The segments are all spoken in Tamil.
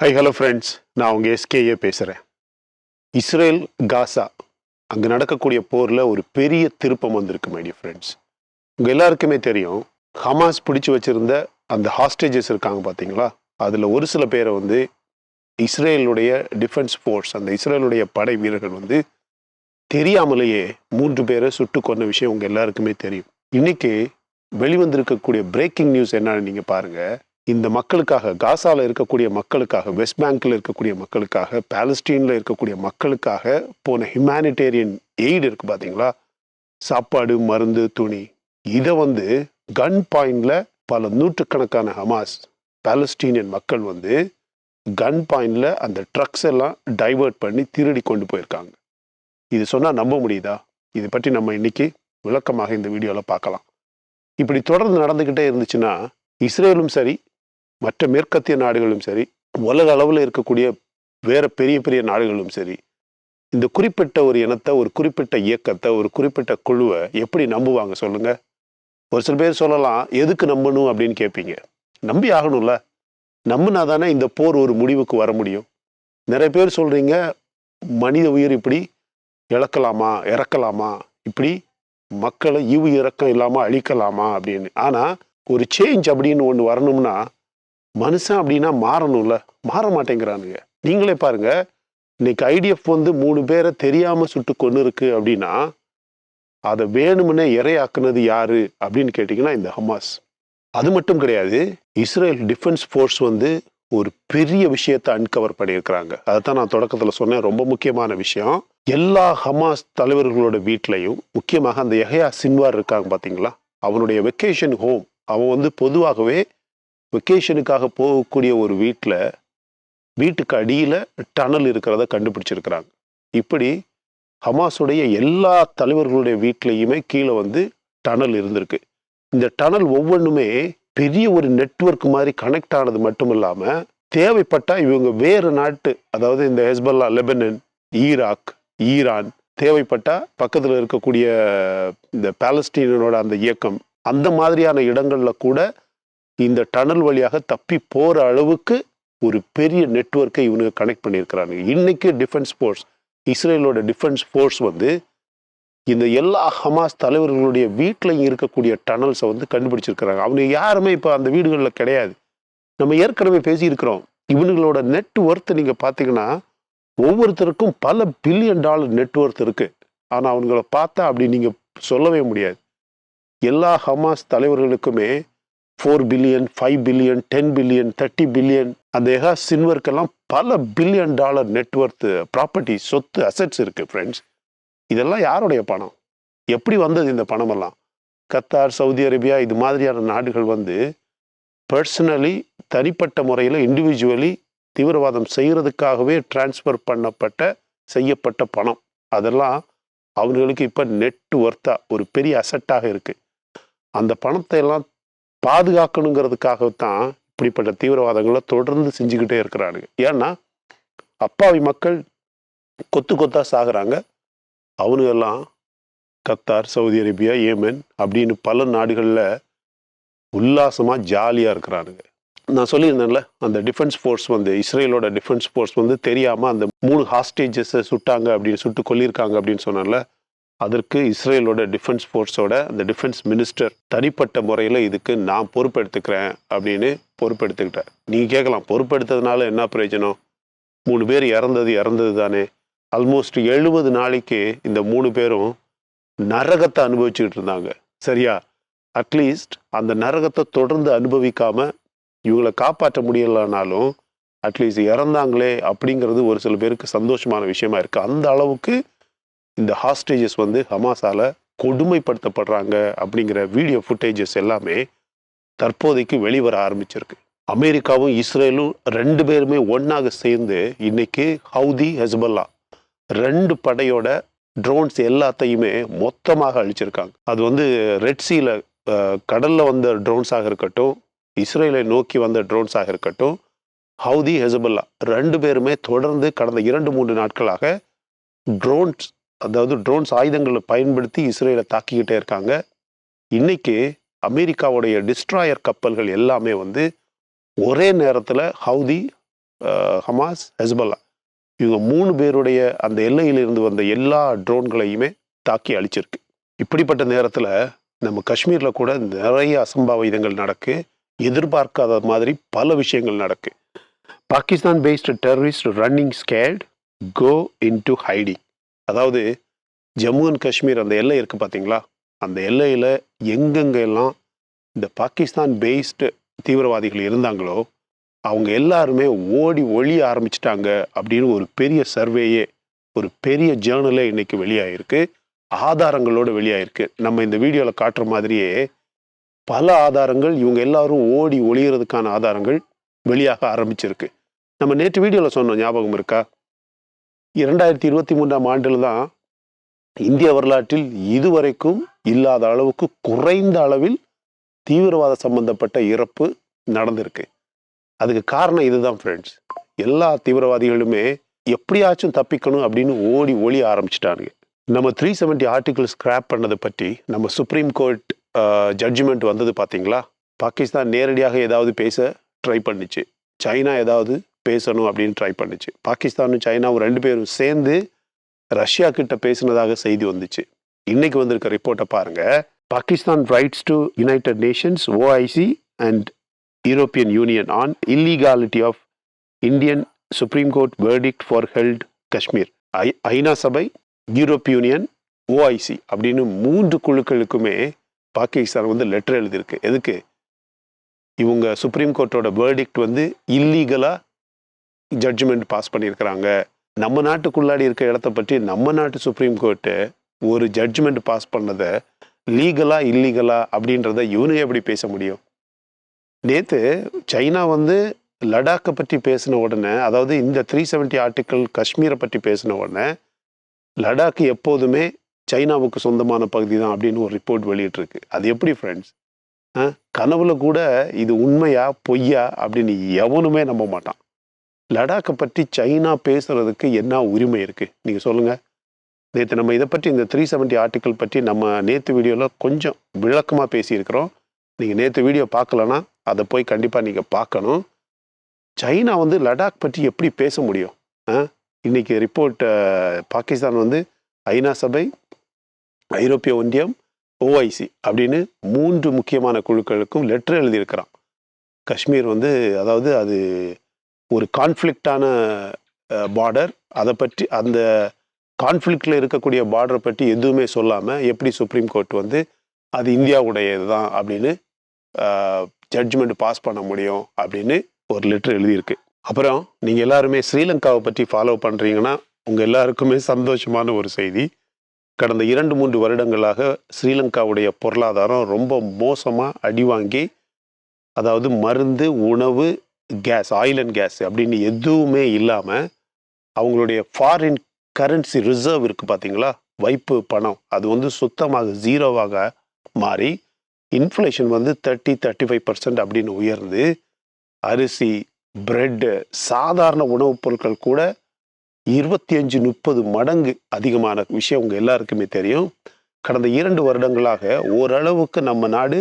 ஹலோ ஃப்ரெண்ட்ஸ், நான் உங்கள் எஸ்கேஏ பேசுகிறேன். இஸ்ரேல் காசா அங்கே நடக்கக்கூடிய போரில் ஒரு பெரிய திருப்பம் வந்திருக்கு மை டியர் ஃப்ரெண்ட்ஸ். உங்கள் எல்லாருக்குமே தெரியும், ஹமாஸ் பிடிச்சி வச்சுருந்த அந்த ஹாஸ்டேஜஸ் இருக்காங்க பார்த்தீங்களா, அதில் ஒரு சில பேரை இஸ்ரேலுடைய டிஃபென்ஸ் ஃபோர்ஸ், அந்த இஸ்ரேலுடைய படை வீரர்கள் தெரியாமலேயே 3 பேரை சுட்டு கொன்ன விஷயம் உங்கள் எல்லாருக்குமே தெரியும். இன்னைக்கு வெளிவந்திருக்கக்கூடிய பிரேக்கிங் நியூஸ் என்னன்னு நீங்கள் பாருங்கள். இந்த மக்களுக்காக, காசாவில் இருக்கக்கூடிய மக்களுக்காக, வெஸ்ட் பேங்க்ல இருக்கக்கூடிய மக்களுக்காக, பாலஸ்டீனில் இருக்கக்கூடிய மக்களுக்காக போன ஹியூமனிடேரியன் எய்டு இருக்கு பார்த்தீங்களா, சாப்பாடு, மருந்து, துணி, இதை கன் பாயிண்ட்ல பல நூற்றுக்கணக்கான ஹமாஸ் பாலஸ்டீனியன் மக்கள் கன் பாயிண்ட்ல அந்த ட்ரக்ஸ் எல்லாம் டைவர்ட் பண்ணி திருடி கொண்டு போயிருக்காங்க. இது சொன்னால் நம்ப முடியுதா? இதை பற்றி நம்ம இன்னைக்கு விளக்கமாக இந்த வீடியோவில் பார்க்கலாம். இப்படி தொடர்ந்து நடந்துக்கிட்டே இருந்துச்சுன்னா இஸ்ரேலும் சரி, மற்ற மேற்கத்திய நாடுகளும் சரி, உலக அளவில் இருக்கக்கூடிய வேற பெரிய பெரிய நாடுகளும் சரி, இந்த குறிப்பிட்ட ஒரு இனத்தை, ஒரு குறிப்பிட்ட இயக்கத்தை, ஒரு குறிப்பிட்ட குழுவை எப்படி நம்புவாங்க சொல்லுங்க? ஒரு சில பேர் சொல்லலாம், எதுக்கு நம்பணும் அப்படின்னு கேட்பீங்க. நம்பி ஆகணும்ல, நம்பினா தானே இந்த போர் ஒரு முடிவுக்கு வர முடியும். நிறைய பேர் சொல்றீங்க, மனித உயிர் இப்படி இழக்கலாமா, இறக்கலாமா, இப்படி மக்களை ஈவு இறக்கம் இல்லாமல் அழிக்கலாமா அப்படின்னு. ஆனால் ஒரு சேஞ்ச் அப்படின்னு ஒன்று வரணும்னா மனுஷன் அப்படின்னா மாறணும்ல, மாற மாட்டேங்கிறானுங்க. நீங்களே பாருங்க, இன்னைக்கு ஐடிஎஃப் 3 பேரை தெரியாம சுட்டு கொண்டு இருக்கு அப்படின்னா அதை வேணும்னே இரையாக்குனது யாரு அப்படின்னு கேட்டீங்கன்னா இந்த ஹமாஸ். அது மட்டும் கிடையாது, இஸ்ரேல் டிஃபென்ஸ் ஃபோர்ஸ் ஒரு பெரிய விஷயத்தை அன்கவர் பண்ணியிருக்கிறாங்க. அதைத்தான் நான் தொடக்கத்தில் சொன்னேன், ரொம்ப முக்கியமான விஷயம். எல்லா ஹமாஸ் தலைவர்களோட வீட்லையும், முக்கியமாக அந்த யஹ்யா சின்வார் இருக்காங்க பார்த்தீங்களா, அவனுடைய வெக்கேஷன் ஹோம், அவன் பொதுவாகவே வெக்கேஷனுக்காக போகக்கூடிய ஒரு வீட்டுக்கு அடியில் டனல் இருக்கிறத கண்டுபிடிச்சிருக்கிறாங்க. இப்படி ஹமாஸுடைய எல்லா தலைவர்களுடைய வீட்லையுமே கீழே டனல் இருந்திருக்கு. இந்த டனல் ஒவ்வொன்றுமே பெரிய ஒரு நெட்வொர்க் மாதிரி கனெக்ட் ஆனது மட்டும் இல்லாமல், தேவைப்பட்டா இவங்க வேறு நாட்டு, அதாவது இந்த ஹெஸ்பல்லா, லெபனன், ஈராக், ஈரான், தேவைப்பட்டா பக்கத்தில் இருக்கக்கூடிய இந்த பாலஸ்தீனோட அந்த இயக்கம், அந்த மாதிரியான இடங்கள்ல கூட இந்த டனல் வழியாக தப்பி போற அளவுக்கு ஒரு பெரிய நெட்வொர்க்கை இவனுங்க கனெக்ட் பண்ணியிருக்கிறாங்க. இன்னைக்கு டிஃபென்ஸ் ஃபோர்ஸ், இஸ்ரேலோட டிஃபென்ஸ் ஃபோர்ஸ் இந்த எல்லா ஹமாஸ் தலைவர்களுடைய வீட்டிலையும் இருக்கக்கூடிய டனல்ஸை கண்டுபிடிச்சிருக்கிறாங்க. அவங்க யாருமே இப்போ அந்த வீடுகளில் கிடையாது. நம்ம ஏற்கனவே பேசியிருக்கிறோம், இவனுங்களோட நெட்வொர்த் நீங்கள் பார்த்தீங்கன்னா ஒவ்வொருத்தருக்கும் பல பில்லியன் டாலர் நெட்வொர்த் இருக்கு. ஆனால் அவங்கள பார்த்தா அப்படி நீங்கள் சொல்லவே முடியாது. எல்லா ஹமாஸ் தலைவர்களுக்குமே 4 பில்லியன், 5 பில்லியன், 10 பில்லியன், 30 பில்லியன், அந்த யஹ்யா சின்வருக்கெல்லாம் பல பில்லியன் டாலர் நெட்வொர்த், ப்ராப்பர்ட்டி, சொத்து, அசெட்ஸ் இருக்கு ஃப்ரெண்ட்ஸ். இதெல்லாம் யாருடைய பணம்? எப்படி வந்தது இந்த பணமெல்லாம்? கத்தார், சவுதி அரேபியா, இது மாதிரியான நாடுகள் பர்சனலி, தனிப்பட்ட முறையில், இண்டிவிஜுவலி தீவிரவாதம் செய்யறதுக்காகவே டிரான்ஸ்ஃபர் செய்யப்பட்ட பணம். அதெல்லாம் அவங்களுக்கு இப்போ நெட்வொர்த்தா ஒரு பெரிய அசெட்டாக இருக்கு. அந்த பணத்தை எல்லாம் பாதுகாக்கணுங்கிறதுக்காகத்தான் இப்படிப்பட்ட தீவிரவாதங்களை தொடர்ந்து செஞ்சுக்கிட்டே இருக்கிறானுங்க. ஏன்னா அப்பாவி மக்கள் கொத்து கொத்தா சாகுறாங்க. அவனுங்கெல்லாம் கத்தார், சவுதி அரேபியா, ஏமன் அப்படின்னு பல நாடுகளில் உல்லாசமா ஜாலியா இருக்கிறானுங்க. நான் சொல்லியிருந்தேன்ல, அந்த டிஃபென்ஸ் ஃபோர்ஸ் இஸ்ரேலோட டிஃபென்ஸ் ஃபோர்ஸ் தெரியாம அந்த 3 ஹாஸ்டேஜஸை சுட்டாங்க அப்படின்னு, சுட்டு கொல்லியிருக்காங்க அப்படின்னு சொன்னால, அதற்கு இஸ்ரேலோட டிஃபென்ஸ் ஃபோர்ஸோட அந்த டிஃபென்ஸ் மினிஸ்டர் தனிப்பட்ட முறையில் இதுக்கு நான் பொறுப்பெடுத்துக்கிறேன் அப்படின்னு பொறுப்பெடுத்துக்கிட்டார். நீங்கள் கேட்கலாம், பொறுப்பெடுத்ததுனால என்ன பிரயோஜனம்? 3 பேர் இறந்தது தானே. ஆல்மோஸ்ட் 70 நாளைக்கு இந்த 3 பேரும் நரகத்தை அனுபவிச்சுக்கிட்டு இருந்தாங்க, சரியா? அட்லீஸ்ட் அந்த நரகத்தை தொடர்ந்து அனுபவிக்காம இவங்களை காப்பாற்ற முடியலனாலும் அட்லீஸ்ட் இறந்தாங்களே அப்படிங்கிறது ஒரு சில பேருக்கு சந்தோஷமான விஷயமா இருக்கு. அந்த அளவுக்கு இந்த ஹாஸ்டேஜஸ் ஹமாஸால கொடுமைப்படுத்தப்படுறாங்க அப்படிங்கிற வீடியோ ஃபுட்டேஜஸ் எல்லாமே தற்போதைக்கு வெளிவர ஆரம்பிச்சிருக்கு. அமெரிக்காவும் இஸ்ரேலும் 2 பேருமே ஒன்னாக சேர்ந்து இன்னைக்கு ஹவுதி, ஹெஸ்பல்லா 2 படையோட ட்ரோன்ஸ் எல்லாத்தையுமே மொத்தமாக அழிச்சிருக்காங்க. அது ரெட் சீல, கடல்ல வந்த ட்ரோன்ஸாக இருக்கட்டும், இஸ்ரேலை நோக்கி வந்த ட்ரோன்ஸாக இருக்கட்டும், ஹவுதி, ஹெஸ்பல்லா 2 பேருமே தொடர்ந்து கடந்த 2-3 நாட்களாக ட்ரோன்ஸ் ஆயுதங்களை பயன்படுத்தி இஸ்ரேலை தாக்கிக்கிட்டே இருக்காங்க. இன்னைக்கு அமெரிக்காவுடைய டிஸ்ட்ராயர் கப்பல்கள் எல்லாமே ஒரே நேரத்தில் ஹவுதி ஹமாஸ், ஹெஸ்பல்லா இவங்க 3 பேருடைய அந்த எல்லையிலிருந்து வந்த எல்லா ட்ரோன்களையுமே தாக்கி அழிச்சிருக்கு. இப்படிப்பட்ட நேரத்தில் நம்ம காஷ்மீரில் கூட நிறைய அசம்பாவிதங்கள் நடக்கு. எதிர்பார்க்காத மாதிரி பல விஷயங்கள் நடக்கு. Pakistan based terrorist running scared go into hiding. அதாவது ஜம்மு அண்ட் காஷ்மீர் அந்த எல்லை இருக்குது பார்த்தீங்களா, அந்த எல்லையில் எங்கெங்கெல்லாம் இந்த பாகிஸ்தான் பேஸ்டு தீவிரவாதிகள் இருந்தாங்களோ அவங்க எல்லாருமே ஓடி ஒழிய ஆரம்பிச்சிட்டாங்க அப்படின்னு ஒரு பெரிய சர்வேயே, ஒரு பெரிய ஜேர்னலே இன்னைக்கு வெளியாயிருக்கு. ஆதாரங்களோடு வெளியாயிருக்கு. நம்ம இந்த வீடியோவில் காட்டுற மாதிரியே பல ஆதாரங்கள், இவங்க எல்லாரும் ஓடி ஒளியறதுக்கான ஆதாரங்கள் வெளியாக ஆரம்பிச்சிருக்கு. நம்ம நேற்று வீடியோவில் சொன்னோம், ஞாபகம் இருக்கா? 2023ஆம் ஆண்டில் தான் இந்திய வரலாற்றில் இதுவரைக்கும் இல்லாத அளவுக்கு குறைந்த அளவில் தீவிரவாத சம்பந்தப்பட்ட இறப்பு நடந்திருக்கு. அதுக்கு காரணம் இதுதான் ஃப்ரெண்ட்ஸ். எல்லா தீவிரவாதிகளுமே எப்படியாச்சும் தப்பிக்கணும் அப்படின்னு ஓடி ஒளிய ஆரம்பிச்சிட்டாங்க. நம்ம 370 ஆர்டிகிள் ஸ்கிராப் பண்ணதை பற்றி நம்ம சுப்ரீம் கோர்ட் ஜட்ஜ்மெண்ட் வந்தது பார்த்தீங்களா? பாகிஸ்தான் நேரடியாக ஏதாவது பேச ட்ரை பண்ணிச்சு, சைனா ஏதாவது பேசணும் அப்படின்னு ட்ரை பண்ணிச்சு. பாகிஸ்தானும் சைனாவும் 2 பேரும் சேர்ந்து ரஷ்யா கிட்ட பேசினதாக செய்தி வந்துச்சு. இன்னைக்கு வந்திருக்க ரிப்போர்ட்டை பாருங்க. Pakistan rights to United Nations, OIC and European Union on illegality of Indian Supreme Court verdict for held Kashmir. ஐநா சபை, யூரோப்பிய யூனியன், OIC அப்படின்னு 3 குழுக்களுக்குமே பாகிஸ்தான் வந்து லெட்டர் எழுதியிருக்கு. எதுக்கு? இவங்க சுப்ரீம் கோர்ட்டோட வேர்டிக்ட் வந்து இல்லீகலாக ஜட்ஜ்மெண்ட் பாஸ் பண்ணியிருக்கிறாங்க. நம்ம நாட்டுக்குள்ளாடி இருக்க இடத்த பற்றி நம்ம நாட்டு சுப்ரீம் கோர்ட்டு ஒரு ஜட்ஜ்மெண்ட் பாஸ் பண்ணதை லீகலா இல்லீகலா அப்படின்றத இவனுங்க எப்படி பேச முடியும்? நேற்று சைனா வந்து லடாக்கை பற்றி பேசின உடனே, அதாவது இந்த 370 ஆர்டிக்கிள் காஷ்மீரை பற்றி பேசின உடனே, லடாக்கு எப்போதுமே சைனாவுக்கு சொந்தமான பகுதி தான் அப்படின்னு ஒரு ரிப்போர்ட் வெளியிட்டிருக்கு. அது எப்படி ஃப்ரெண்ட்ஸ்? கனவுல கூட இது உண்மையா பொய்யா அப்படின்னு எவனுமே நம்ப மாட்டான். லடாக்கை பற்றி சைனா பேசுறதுக்கு என்ன உரிமை இருக்கு நீங்க சொல்லுங்க. நேற்று நம்ம இதை பற்றி இந்த 370 ஆர்டிக்கிள் பற்றி நம்ம நேற்று வீடியோவில் கொஞ்சம் விளக்கமாக பேசியிருக்கிறோம். நீங்கள் நேற்று வீடியோ பார்க்கலன்னா அதை போய் கண்டிப்பாக நீங்கள் பார்க்கணும். சைனா வந்து லடாக் பற்றி எப்படி பேச முடியும்? இன்னைக்கு ரிப்போர்ட் பாகிஸ்தான் வந்து ஐநா சபை, ஐரோப்பிய ஒன்றியம், OIC அப்படின்னு 3 முக்கியமான குழுக்களுக்கும் லெட்டர் எழுதியிருக்கிறான். காஷ்மீர் வந்து, அதாவது அது ஒரு கான்ஃப்ளிக்டான பார்டர், அதை பற்றி அந்த கான்ஃப்ளிக்டில் இருக்கக்கூடிய பார்டரை பற்றி எதுவுமே சொல்லாமல் எப்படி சுப்ரீம் கோர்ட் வந்து அது இந்தியாவுடையது தான் அப்படின்னு ஜட்ஜ்மெண்ட் பாஸ் பண்ண முடியும் அப்படின்னு ஒரு லெட்டர் எழுதியிருக்கு. அப்புறம் நீங்கள் எல்லாருமே ஸ்ரீலங்காவை பற்றி ஃபாலோ பண்ணுறீங்கன்னா உங்கள் எல்லாருக்குமே சந்தோஷமான ஒரு செய்தி. கடந்த 2-3 வருடங்களாக ஸ்ரீலங்காவுடைய பொருளாதாரம் ரொம்ப மோசமாக அடிவாங்கி, அதாவது மருந்து, உணவு, கேஸ், ஆயில் அண்ட் கேஸ் அப்படின்னு எதுவுமே இல்லாமல் அவங்களுடைய ஃபாரின் கரன்சி ரிசர்வ் இருக்குது பார்த்தீங்களா, வைப்பு பணம், அது வந்து சுத்தமாக ஜீரோவாக மாறி இன்ஃப்ளேஷன் வந்து 30-35% அப்படின்னு உயர்ந்து அரிசி, பிரெட்டு, சாதாரண உணவுப் பொருட்கள் கூட 25-30 மடங்கு அதிகமான விஷயம் உங்கள் எல்லாருக்குமே தெரியும். கடந்த 2 வருடங்களாக ஓரளவுக்கு நம்ம நாடு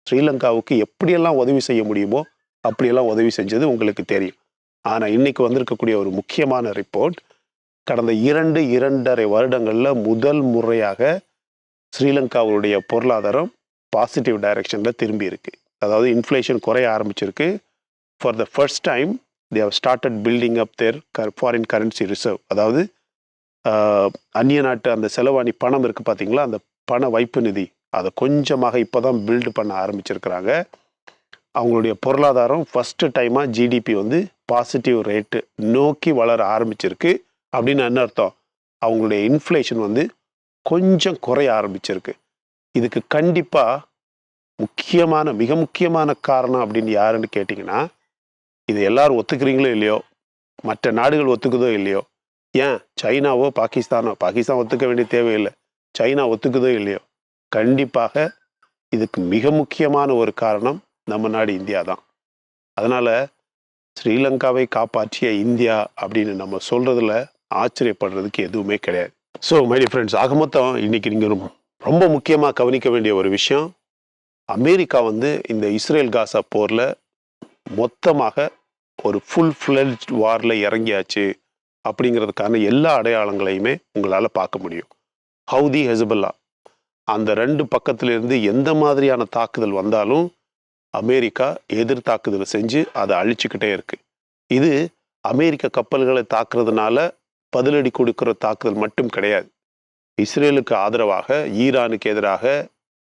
ஸ்ரீலங்காவுக்கு எப்படியெல்லாம் உதவி செய்ய முடியுமோ அப்படியெல்லாம் உதவி செஞ்சது உங்களுக்கு தெரியும். ஆனால் இன்னைக்கு வந்திருக்கக்கூடிய ஒரு முக்கியமான ரிப்போர்ட், கடந்த 2-2.5 வருடங்களில் முதல் முறையாக ஸ்ரீலங்காவுடைய பொருளாதாரம் பாசிட்டிவ் டைரக்ஷனில் திரும்பி இருக்கு. அதாவது இன்ஃப்ளேஷன் குறைய ஆரம்பிச்சிருக்கு. For the first time they have started building up their foreign currency reserve. அதாவது அந்நிய நாட்டு அந்த செலவாணி பணம் இருக்குது பார்த்தீங்களா, அந்த பண வைப்பு நிதி, அதை கொஞ்சமாக இப்போ தான் பில்டு பண்ண ஆரம்பிச்சிருக்கிறாங்க. அவங்களுடைய பொருளாதாரம் ஃபஸ்ட்டு டைமாக ஜிடிபி வந்து பாசிட்டிவ் ரேட்டு நோக்கி வளர ஆரம்பிச்சிருக்கு. அப்படின்னு என்ன அர்த்தம்? அவங்களுடைய இன்ஃப்ளேஷன் வந்து கொஞ்சம் குறைய ஆரம்பிச்சிருக்கு. இதுக்கு கண்டிப்பாக மிக முக்கியமான காரணம் அப்படின்னு யாருன்னு கேட்டிங்கன்னா, இது எல்லாரும் ஒத்துக்கிறீங்களோ இல்லையோ, மற்ற நாடுகள் ஒத்துக்குதோ இல்லையோ, ஏன் சைனாவோ பாகிஸ்தான் ஒத்துக்க வேண்டிய தேவையில்லை, சைனா ஒத்துக்குதோ இல்லையோ, கண்டிப்பாக இதுக்கு மிக முக்கியமான ஒரு காரணம் நம்ம நாடு இந்தியா தான். அதனால் ஸ்ரீலங்காவை காப்பாற்றிய இந்தியா அப்படின்னு நம்ம சொல்கிறதுல ஆச்சரியப்படுறதுக்கு எதுவுமே கிடையாது. ஸோ மை டியர் ஃப்ரெண்ட்ஸ், ஆக மொத்தம் இன்னைக்கு நீங்கள் ரொம்ப முக்கியமாக கவனிக்க வேண்டிய ஒரு விஷயம், அமெரிக்கா வந்து இந்த இஸ்ரேல் காசா போரில் மொத்தமாக ஒரு ஃபுல் ஃப்ளெட்ஜ் வாரில் இறங்கியாச்சு அப்படிங்கிறதுக்கான எல்லா அடையாளங்களையுமே உங்களால் பார்க்க முடியும். ஹவுதி, ஹெசபல்லா அந்த 2 பக்கத்திலிருந்து எந்த மாதிரியான தாக்குதல் வந்தாலும் அமெரிக்கா எதிர் தாக்குதல் செஞ்சு அதை அழிச்சுக்கிட்டே இருக்கு. இது அமெரிக்க கப்பல்களை தாக்குறதுனால பதிலடி கொடுக்கிற தாக்குதல் மட்டும் கிடையாது. இஸ்ரேலுக்கு ஆதரவாக, ஈரானுக்கு எதிராக,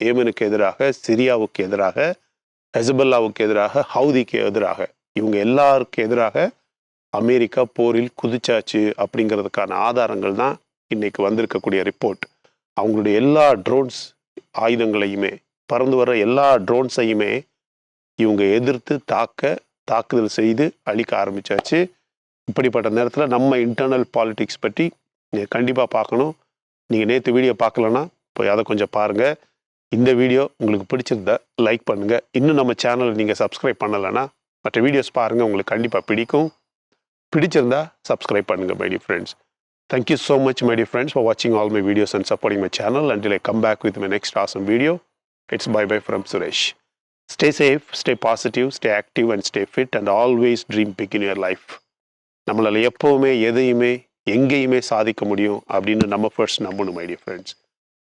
ஏமனுக்கு எதிராக, சிரியாவுக்கு எதிராக, ஹெசபல்லாவுக்கு எதிராக, ஹவுதிக்கு எதிராக, இவங்க எல்லாருக்கு எதிராக அமெரிக்கா போரில் குதிச்சாச்சு அப்படிங்கிறதுக்கான ஆதாரங்கள் தான் இன்னைக்கு வந்திருக்கக்கூடிய ரிப்போர்ட். அவங்களுடைய எல்லா ட்ரோன்ஸ் ஆயுதங்களையுமே, பறந்து வர எல்லா ட்ரோன்ஸையுமே இவங்க எதிர்த்து தாக்குதல் செய்து அழிக்க ஆரம்பிச்சாச்சு. இப்படிப்பட்ட நேரத்தில் நம்ம இன்டர்னல் பாலிடிக்ஸ் பற்றி நீங்கள் கண்டிப்பாக பார்க்கணும். நீங்கள் நேற்று வீடியோ பார்க்கலன்னா போய் அதை கொஞ்சம் பாருங்கள். இந்த வீடியோ உங்களுக்கு பிடிச்சிருந்தா லைக் பண்ணுங்கள். இன்னும் நம்ம சேனலை நீங்கள் சப்ஸ்கிரைப் பண்ணலைன்னா மற்ற வீடியோஸ் பாருங்கள், உங்களுக்கு கண்டிப்பாக பிடிக்கும். பிடிச்சிருந்தா சப்ஸ்கிரைப் பண்ணுங்கள் my dear friends. Thank you so much my dear friends for watching all my videos and supporting my channel. Until I come back with my next awesome video, it's bye bye from Suresh. Stay safe, stay positive, stay active and stay fit and always dream big in your life. நம்மளால எப்பவுமே எதையுமே எங்கேயுமே சாதிக்க முடியும் அப்படின்னு நம்ம ஃபர்ஸ்ட் நம்பணும் my dear friends.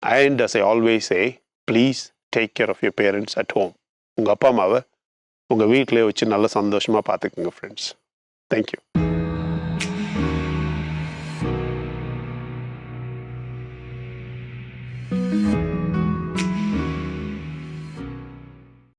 And as I always say, please take care of your parents at home. உங்கள் அப்பா அம்மாவை உங்கள் வீட்டிலே வச்சு நல்ல சந்தோஷமாக பார்த்துக்குங்க ஃப்ரெண்ட்ஸ். Thank you.